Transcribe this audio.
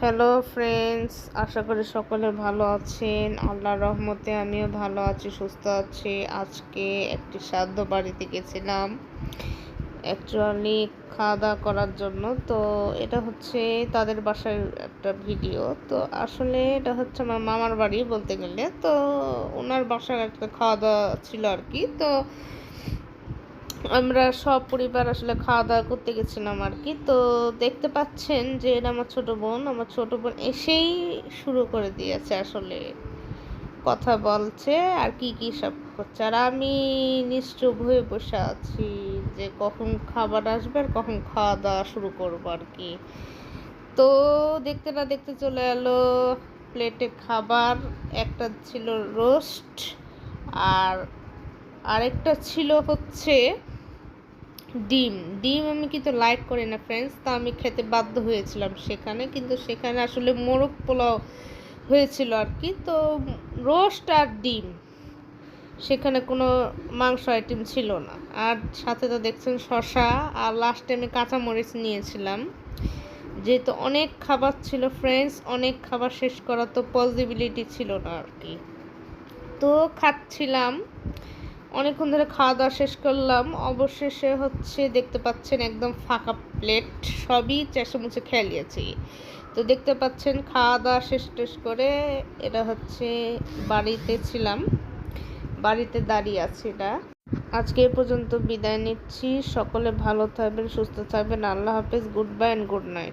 Hello friends, আশা করি সকলে ভালো আছেন। আল্লাহর রহমতে আমিও ভালো আছি, সুস্থ আছি। আজকে একটি শ্রাদ্ধ বাড়িতে গেছিলাম অ্যাকচুয়ালি খাওয়া দাওয়া করার জন্য। তো এটা হচ্ছে তাদের বাসার একটা ভিডিও। তো আসলে এটা হচ্ছে আমার মামার বাড়ি বলতে গেলে। তো ওনার বাসার একটা খাওয়া দাওয়া ছিল আর কি। তো আমরা সব পরিবার আসলে খাওয়া দাওয়া করতে গেছিলাম আর কি। তো দেখতে পাচ্ছেন যে এটা আমার ছোট বোন এসেই শুরু করে দিয়েছে আসলে কথা বলছে আর কি সব করছে, আর আমি নিশ্চুপ হয়ে বসে আছি যে কখন খাবার আসবে আর কখন খাওয়া দাওয়া শুরু করবো আর কি। তো দেখতে না দেখতে চলে এলো প্লেটে খাবার। একটা ছিল রোস্ট আর আরেকটা ছিল হচ্ছে ডিম। আমি কিন্তু লাইক করি না ফ্রেন্ডস, তা আমি খেতে বাধ্য হয়েছিলাম সেখানে। কিন্তু সেখানে আসলে মোরগ পোলাও হয়েছিল আর কি। তো রোস্ট আর ডিম, সেখানে কোনো মাংস আইটেম ছিল না। আর সাথে তো দেখছেন শসা, আর লাস্টে আমি কাঁচামরিচ নিয়েছিলাম। যেহেতু অনেক খাবার ছিল ফ্রেন্ডস, অনেক খাবার শেষ করার তো পসিবিলিটি ছিল না আর কি। তো খাচ্ছিলাম, অনেকক্ষণ ধরে খাওয়া দাওয়া শেষ করলাম। অবশেষে হচ্ছে দেখতে পাচ্ছেন একদম ফাঁকা প্লেট, সবই চেঁচামেচি খেয়ে নিয়েছি। তো দেখতে পাচ্ছেন খাওয়া দাওয়া শেষ করে এটা হচ্ছে বাড়িতে ছিলাম, বাড়িতে দাঁড়িয়ে আছি। এটা আজকে এ পর্যন্ত বিদায় নিচ্ছি। সকলে ভালো থাকবেন, সুস্থ থাকবেন। আল্লাহ হাফেজ, good bye and good night.